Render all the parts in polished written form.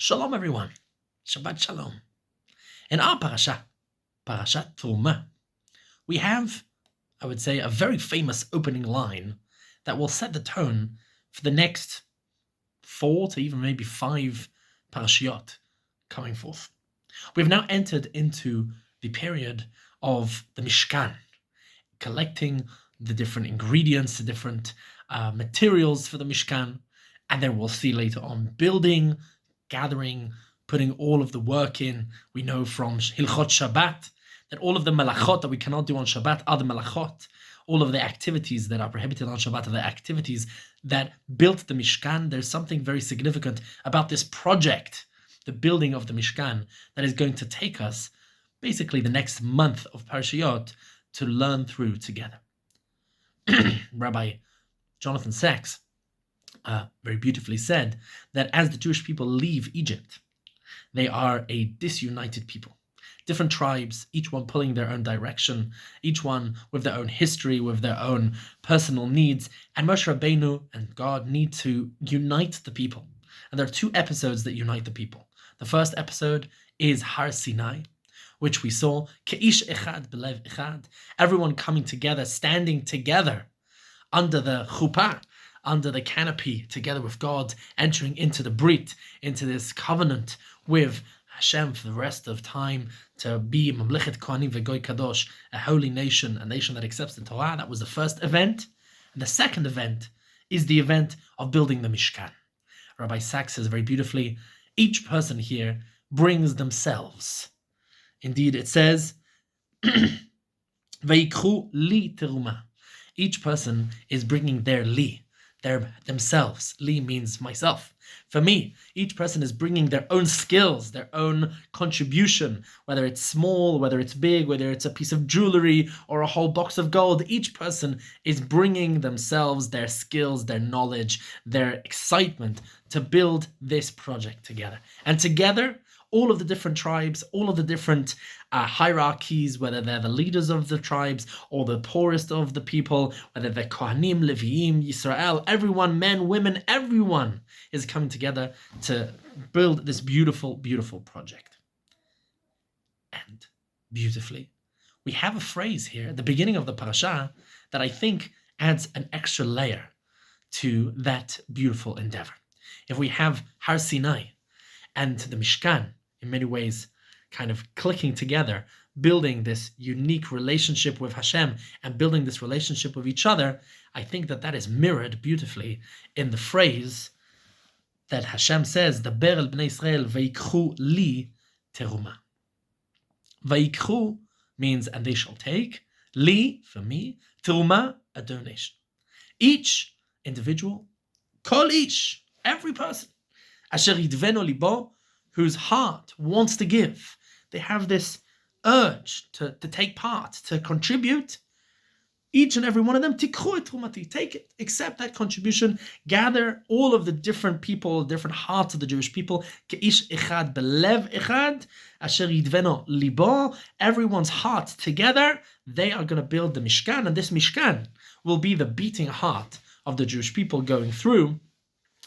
Shalom, everyone. Shabbat Shalom. In our Parshat Teruma, we have, I would say, a very famous opening line that will set the tone for the next 4 to even maybe 5 Parashiot coming forth. We've now entered into the period of the Mishkan, collecting the different ingredients, the different materials for the Mishkan, and then we'll see later on building, gathering, putting all of the work in. We know from Hilchot Shabbat that all of the malachot that we cannot do on Shabbat are the malachot. All of the activities that are prohibited on Shabbat are the activities that built the Mishkan. There's something very significant about this project, the building of the Mishkan, that is going to take us basically the next month of Parashiyot to learn through together. Rabbi Jonathan Sachs very beautifully said that as the Jewish people leave Egypt, they are a disunited people. Different tribes, each one pulling their own direction, each one with their own history, with their own personal needs. And Moshe Rabbeinu and God need to unite the people. And there are 2 episodes that unite the people. The first episode is Har Sinai, which we saw, Ke'ish Echad Belev Echad, everyone coming together, standing together under the chuppah, under the canopy, together with God, entering into the Brit, into this covenant with Hashem for the rest of time, to be Mamlechet Kohanim V'Goy Kadosh, a holy nation, a nation that accepts the Torah. That was the first event. And the second event is the event of building the Mishkan. Rabbi Sachs says very beautifully, each person here brings themselves. Indeed, it says, Vayikru li teruma. Each person is bringing their li, themselves. Li means myself. For me, each person is bringing their own skills, their own contribution, whether it's small, whether it's big, whether it's a piece of jewelry or a whole box of gold. Each person is bringing themselves, their skills, their knowledge, their excitement to build this project together. And together, all of the different tribes, all of the different hierarchies, whether they're the leaders of the tribes or the poorest of the people, whether they're Kohanim, Leviim, Yisrael, everyone, men, women, everyone is coming together to build this beautiful, beautiful project. And beautifully, we have a phrase here at the beginning of the parasha that I think adds an extra layer to that beautiful endeavor. If we have Har Sinai and the Mishkan, in many ways, kind of clicking together, building this unique relationship with Hashem and building this relationship with each other, I think that is mirrored beautifully in the phrase that Hashem says, Daber el bnei Israel vayikru li teruma. Vayikru means, and they shall take, li, for me, teruma, a donation. Each individual, kol ish, every person, asher yidveno libo, whose heart wants to give. They have this urge to take part, to contribute. Each and every one of them, tikhu et trumati, take it, accept that contribution, gather all of the different people, different hearts of the Jewish people, ke'ish echad belev echad, asher yidveno libo, everyone's heart together, they are going to build the Mishkan, and this Mishkan will be the beating heart of the Jewish people going through.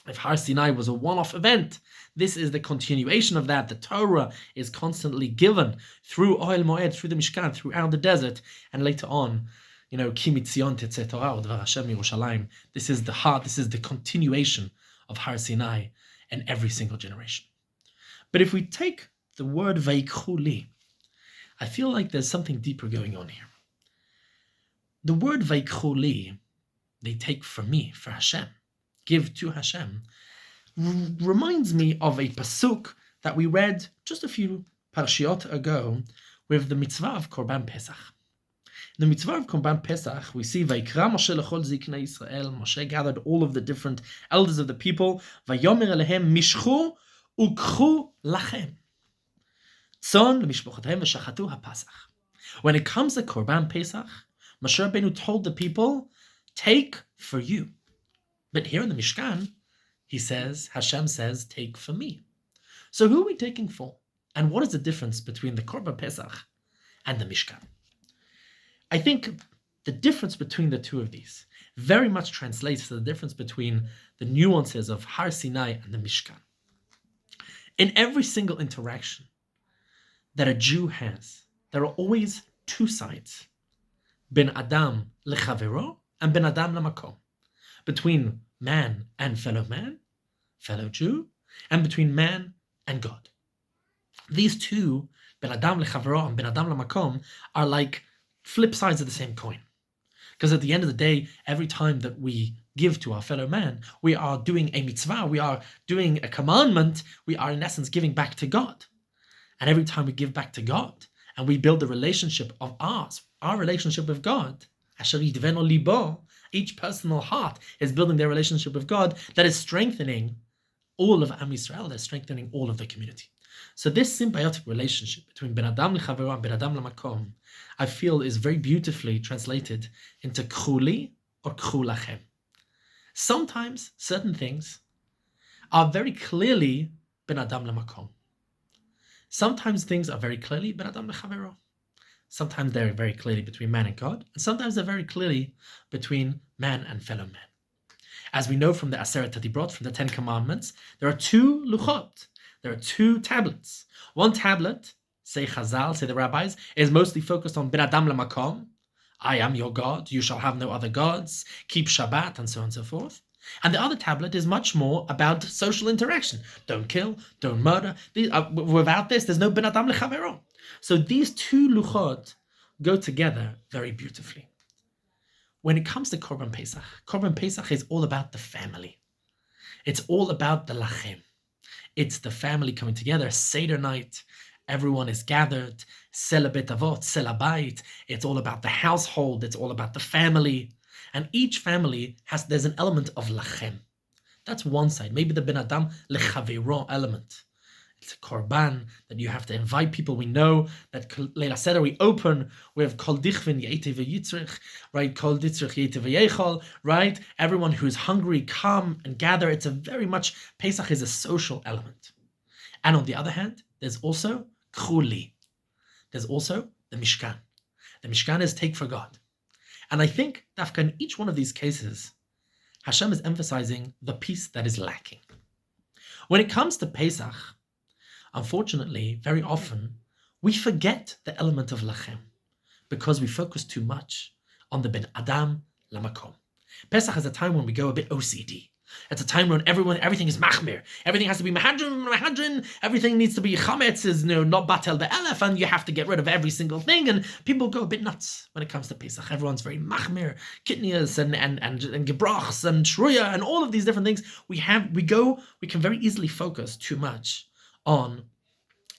If Har Sinai was a one-off event, this is the continuation of that. The Torah is constantly given through Ohel Moed, through the Mishkan, throughout the desert, and later on, Ki mitzion tetzeh Torah udvar Hashem Yerushalayim. This is the heart, this is the continuation of Har Sinai in every single generation. But if we take the word Vayikru li, I feel like there's something deeper going on here. The word Vayikru li, they take for me, for Hashem, give to Hashem, reminds me of a pasuk that we read just a few parshiot ago with the mitzvah of Korban Pesach. In the mitzvah of Korban Pesach, we see Vayikra Moshe lechol ziknei Yisrael. Moshe gathered all of the different elders of the people. Vayomer elehem mishchu ukchu lachem tzon lemishpochatehem v'shachatu hapasach. When it comes to Korban Pesach, Moshe Rabbeinu told the people, take for you. But here in the Mishkan, he says, Hashem says, take for me. So who are we taking for? And what is the difference between the Korban Pesach and the Mishkan? I think the difference between the two of these very much translates to the difference between the nuances of Har Sinai and the Mishkan. In every single interaction that a Jew has, there are always two sides. Ben Adam lechavero and Ben Adam lamakom. Between man and fellow man, fellow Jew, and between man and God. These two, Ben Adam lechavero and Ben Adam lamakom, are like flip sides of the same coin. Because at the end of the day, every time that we give to our fellow man, we are doing a mitzvah, we are doing a commandment, we are in essence giving back to God. And every time we give back to God, and we build a relationship of ours, our relationship with God, asher yidveno libo, each personal heart is building their relationship with God, that is strengthening all of Am Yisrael, that is strengthening all of the community. So this symbiotic relationship between Ben Adam lechavero and Ben Adam lamakom, I feel is very beautifully translated into k'chu li or k'chu lachem. Sometimes certain things are very clearly Ben Adam lamakom. Sometimes things are very clearly Ben Adam lechavero. Sometimes they're very clearly between man and God, and sometimes they're very clearly between man and fellow man. As we know from the Aseret HaDibrot, from the Ten Commandments, there are two luchot. There are two tablets. One tablet, say Chazal, say the rabbis, is mostly focused on Ben Adam lamakom. I am your God, you shall have no other gods, keep Shabbat, and so on and so forth. And the other tablet is much more about social interaction. Don't kill, don't murder. Without this, there's no Ben Adam lechavero. So these two luchot go together very beautifully. When it comes to Korban Pesach is all about the family. It's all about the lachem. It's the family coming together, Seder night. Everyone is gathered, Sela Bet Avot, Sela Bait. It's all about the household. It's all about the family. And each family there's an element of lachem. That's one side. Maybe the Ben Adam lechavero element. It's a korban that you have to invite people. We know that Leila Seder we open with Kol Dichvin Yeitev Yitzrich, right? Kol Ditzrich Yeitev Yechol, right? Everyone who is hungry, come and gather. It's a very much, Pesach is a social element. And on the other hand, there's also k'chu li. There's also the Mishkan. The Mishkan is take for God. And I think that in each one of these cases, Hashem is emphasizing the piece that is lacking. When it comes to Pesach, unfortunately, very often, we forget the element of lachem because we focus too much on the Ben Adam lamakom. Pesach is a time when we go a bit OCD. It's a time when everything is machmir. Everything has to be mahadrin. Everything needs to be chametz, is not batel be'elef, and you have to get rid of every single thing. And people go a bit nuts when it comes to Pesach. Everyone's very machmir, kitnias and gebrachs and shruya and all of these different things. We can very easily focus too much on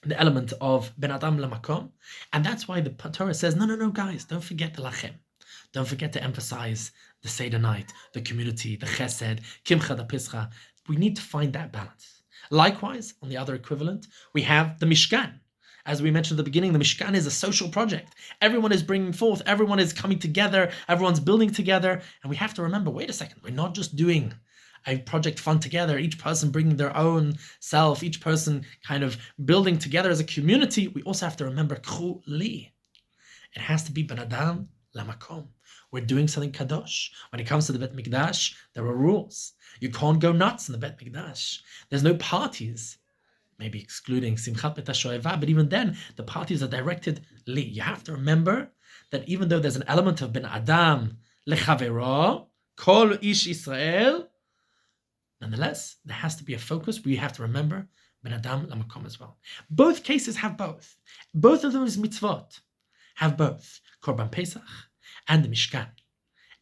the element of Ben Adam lamakom, and that's why the Torah says, no, guys, don't forget the lachem. Don't forget to emphasize the Seder night, the community, the chesed, kimcha da pischa. We need to find that balance. Likewise, on the other equivalent, we have the Mishkan. As we mentioned at the beginning, the Mishkan is a social project. Everyone is bringing forth, everyone is coming together, everyone's building together, and we have to remember, wait a second, we're not just doing a project fun together, each person bringing their own self, each person kind of building together as a community. We also have to remember k'chu li. It has to be Ben Adam lamakom. We're doing something kadosh. When it comes to the Bet Mikdash, there are rules. You can't go nuts in the Bet Mikdash. There's no parties, maybe excluding Simchat Bet HaShoeva, but even then, the parties are directed li. You have to remember that even though there's an element of Ben Adam lechavero, kol ish Israel, nonetheless, there has to be a focus where you have to remember Ben Adam lamakom as well. Both cases have both. Both of those mitzvot have both Korban Pesach and the Mishkan.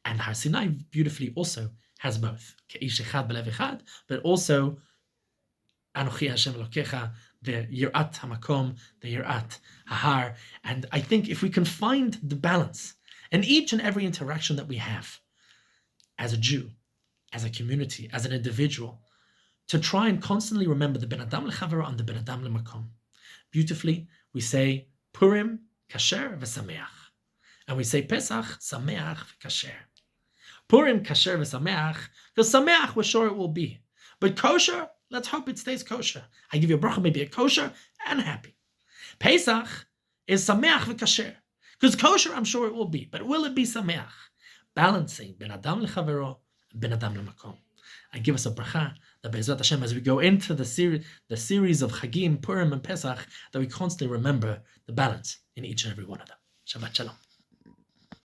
And Har Sinai beautifully also has both. Ke'ish echad b'lev echad, but also Anochi Hashem Elokecha, the Yirat HaMakom, the Yirat HaHar. And I think if we can find the balance in each and every interaction that we have as a Jew, as a community, as an individual, to try and constantly remember the Ben Adam lechavero and the Ben Adam lemakom. Beautifully, we say Purim, kasher, v'sameach. And we say Pesach, sameach, v'kasher. Purim, kasher, v'sameach, because sameach, we're sure it will be. But kosher, let's hope it stays kosher. I give you a bracha, maybe a kosher and happy. Pesach is sameach v'kasher, because kosher, I'm sure it will be. But will it be sameach? Balancing Ben Adam lechavero, Ben Adam lemakom. I give us a bracha that Be'ezrat Hashem, as we go into the series of Chagim, Purim, and Pesach, that we constantly remember the balance in each and every one of them. Shabbat Shalom.